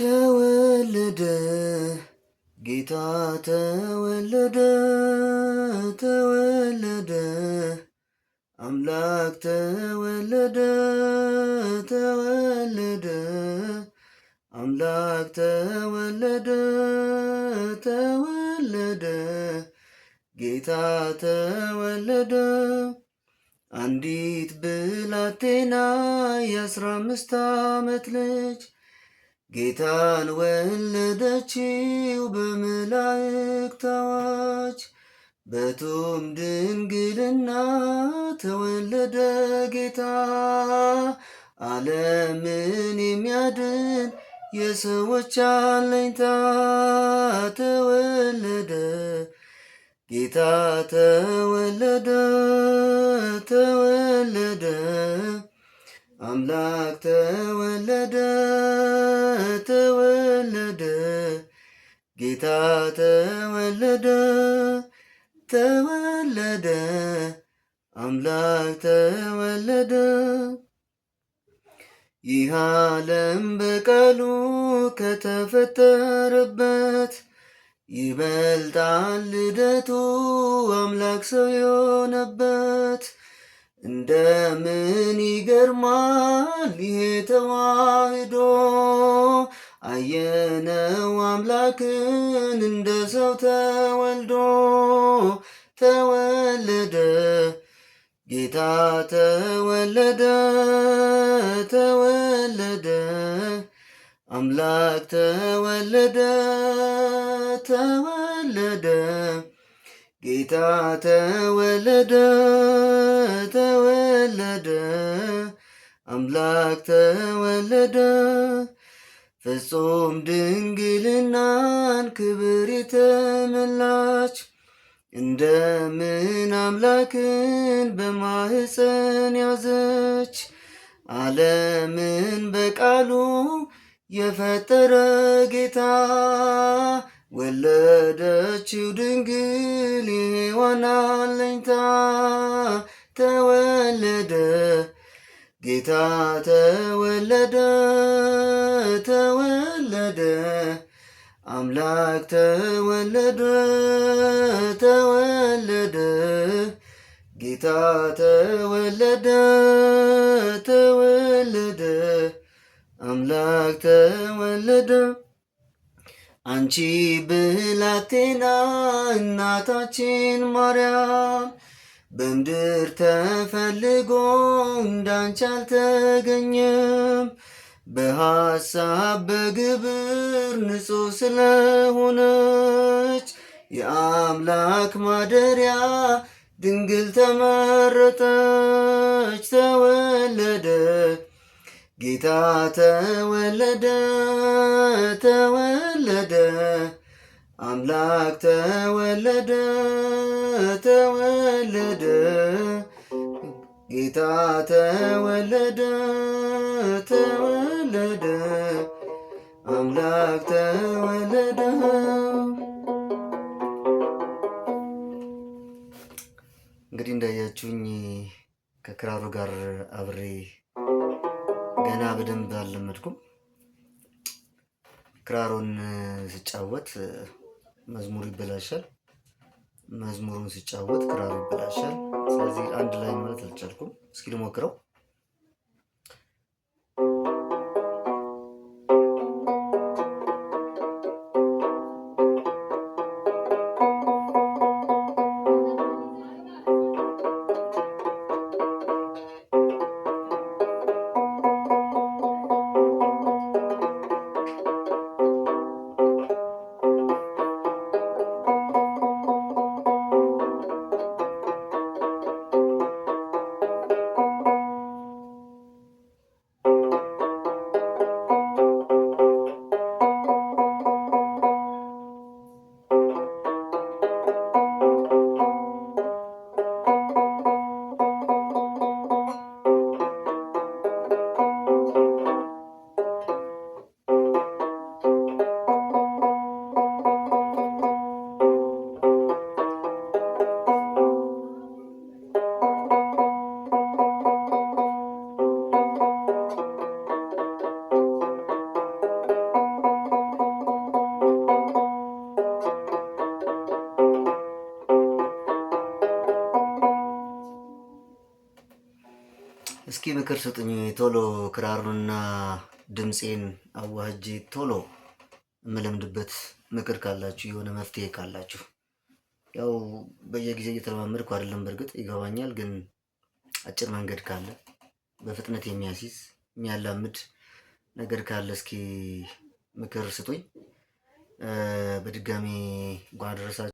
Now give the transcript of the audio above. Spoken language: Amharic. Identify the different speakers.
Speaker 1: ተወለደ ጌታ ተወለደ ተወለደ አምላክ ተወለደ ተወለደ አምላክ ተወለደ ተወለደ ጌታ ተወለደ። አንዲት ብላቴና የ15 ዓመት ልጅ ጌታን ወለደችው በመላእክት አዋጅ። በቱም ድንግልና ተወለደ ጌታ ዓለምን የሚያድን የሰዎች አለኝታ። ተወለደ ጌታ ተወለደ ተወለደ አምላክ ተወለደ ተወለደ ጌታ ተወለደ ተወለደ አምላክ ተወለደ። ይህ ዓለም በቃሉ ከተፈጠረበት ይበልጣል ልደቱ አምላክ ሰው የሆነበት። እንደምን ይገርማል ይሄ ተዋህዶ አየነው አምላክን እንደ ሰው ተወልዶ። ተወለደ ጌታ ተወለደ ተወለደ አምላክ ተወለደ ተወለደ ጌታ ተወለደ ተወለደ አምላክ ተወለደ። ፍጹም ድንግልናን ክብር የተመላች እንደምን አምላክን በማህፀን ያዘች። ዓለምን በቃሉ የፈጠረ ጌታ ወለደችው ድንግል የሔዋን አለኝታ። ተወለደ ጌታ ተወለደ ተወለደ አምላክ ተወለደ ተወለደ ጌታ ተወለደ ተወለደ አምላክ ተወለደ። አንቺ ብላቴና እናታችን ማርያም በምድር ተፈልጎ እንዳንቺ አልተገኘም። በሐሳብ በግብር ንጹሕ ስለሆነች የአምላክ ማደሪያ ድንግል ተመረጠች። ተወለደ ጌታ ተወለደ ተወለደ አምላክ ተወለደ ተወለደ ጌታ ተወለደ ተወለደ አምላክ ተወለደ። እንግዲህ እንዳያችሁኝ ከክራሩ ጋር አብሬ ገና በደንብ አልለመድኩም። ክራሩን ስጫወት መዝሙሩ ይበላሻል፣ መዝሙሩን ስጫወት ክራሩ ይበላሻል። ስለዚህ አንድ ላይ ማለት አልቻልኩም። እስኪ ልሞክረው። እስኪ ምክር ስጡኝ ቶሎ ክራሩንና ድምፄን አዋህጄ ቶሎ የምለምድበት ምክር ካላችሁ የሆነ መፍትሄ ካላችሁ። ያው በየጊዜው እየተለማመድኩ አይደለም፣ በእርግጥ ይገባኛል። ግን አጭር መንገድ ካለ በፍጥነት የሚያስይዝ የሚያላምድ ነገር ካለ እስኪ ምክር ስጡኝ። በድጋሚ እንኳን አደረሳችሁ።